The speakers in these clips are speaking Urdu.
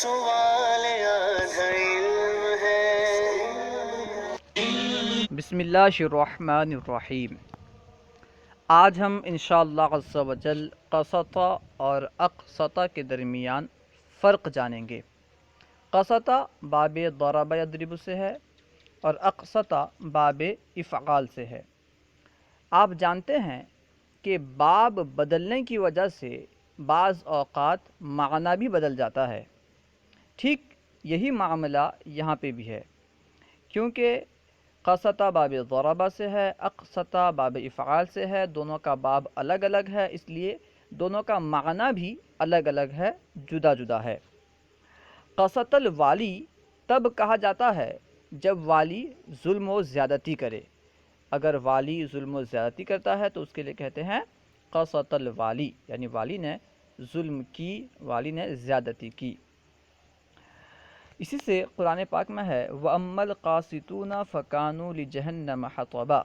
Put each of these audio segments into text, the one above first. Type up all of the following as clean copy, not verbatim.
سوال آدھا علم ہے۔ بسم اللہ الرحمن الرحیم۔ آج ہم انشاءاللہ عز و جل قسطہ اور اقسطہ کے درمیان فرق جانیں گے۔ قسطہ باب ضرب یضرب سے ہے اور اقسطہ باب افعال سے ہے۔ آپ جانتے ہیں کہ باب بدلنے کی وجہ سے بعض اوقات معنی بھی بدل جاتا ہے۔ ٹھیک یہی معاملہ یہاں پہ بھی ہے، کیونکہ قسطہ باب ضربہ سے ہے، اقسطہ باب افعال سے ہے، دونوں کا باب الگ الگ ہے، اس لیے دونوں کا معنی بھی الگ الگ ہے، جدا جدا ہے۔ قسط الوالی تب کہا جاتا ہے جب والی ظلم و زیادتی کرے۔ اگر والی ظلم و زیادتی کرتا ہے تو اس کے لیے کہتے ہیں قسط الوالی، یعنی والی نے ظلم کی، والی نے زیادتی کی۔ اسی سے قرآن پاک میں ہے وَأَمَّا الْقَاسِطُونَ فَكَانُوا لِجَهَنَّمَ حَطَبًا،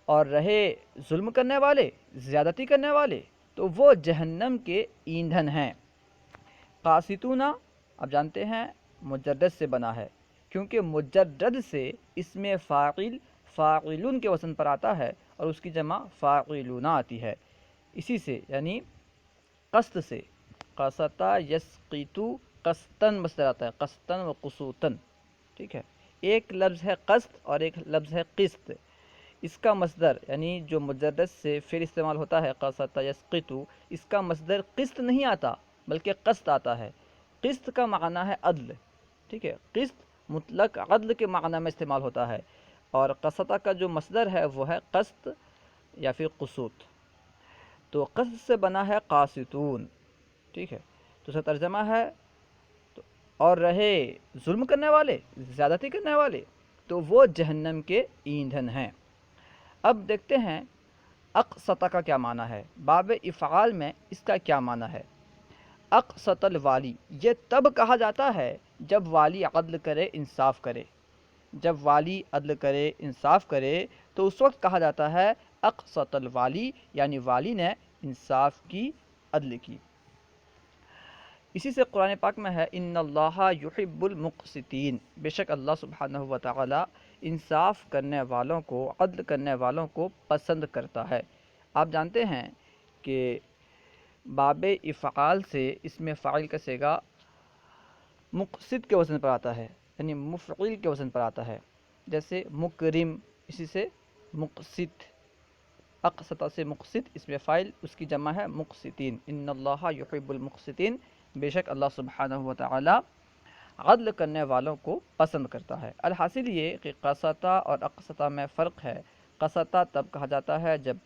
اور رہے ظلم کرنے والے، زیادتی کرنے والے، تو وہ جہنم کے ایندھن ہیں۔ قاسطون آپ جانتے ہیں مجرد سے بنا ہے، کیونکہ مجرد سے اسم فاعل فاعلون کے وزن پر آتا ہے اور اس کی جمع فاعلون آتی ہے۔ اسی سے یعنی قسط سے قسطہ یسقط قسطن مصدر آتا ہے، قسطن و قسوطن، ٹھیک ہے۔ ایک لفظ ہے قسط اور ایک لفظ ہے قسط۔ اس کا مصدر یعنی جو مجرد سے فعل استعمال ہوتا ہے قسط یسقط، اس کا مصدر قسط نہیں آتا بلکہ قسط آتا ہے۔ قسط کا معنی ہے عدل، ٹھیک ہے۔ قسط مطلق عدل کے معنی میں استعمال ہوتا ہے، اور قسطہ کا جو مصدر ہے وہ ہے قسط یا پھر قسوط۔ تو قسط سے بنا ہے قاسطون، ٹھیک ہے۔ تو اس کا ترجمہ ہے اور رہے ظلم کرنے والے، زیادتی کرنے والے، تو وہ جہنم کے ایندھن ہیں۔ اب دیکھتے ہیں اقسطہ کا کیا معنی ہے، باب افعال میں اس کا کیا معنی ہے۔ اقسط الوالی، یہ تب کہا جاتا ہے جب والی عدل کرے، انصاف کرے۔ جب والی عدل کرے، انصاف کرے تو اس وقت کہا جاتا ہے اقسط الوالی، یعنی والی نے انصاف کی، عدل کی۔ اسی سے قرآن پاک میں ہے ان اللہ یحب المقسطین، بے شک اللہ سبحانہ و تعالی انصاف کرنے والوں کو، عدل کرنے والوں کو پسند کرتا ہے۔ آپ جانتے ہیں کہ باب افعال سے اس میں فاعل کا صیغہ مقسط کے وزن پر آتا ہے، یعنی مفعول کے وزن پر آتا ہے، جیسے مکرم، اسی سے مقسط، اقسطہ سے مقسط، اس میں فاعل، اس کی جمع ہے مقسطین، ان اللہ یحب المقسطین، بے شک اللہ سبحانہ و تعالی عدل کرنے والوں کو پسند کرتا ہے۔ الحاصل یہ کہ قسطہ اور اقسطہ میں فرق ہے۔ قسطہ تب کہا جاتا ہے جب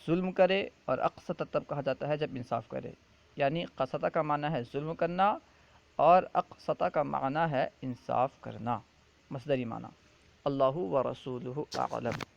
ظلم کرے اور اقسطہ تب کہا جاتا ہے جب انصاف کرے، یعنی قسطہ کا معنی ہے ظلم کرنا اور اقسطہ کا معنی ہے انصاف کرنا، مصدری معنی۔ اللہ و رسولہ اعلم۔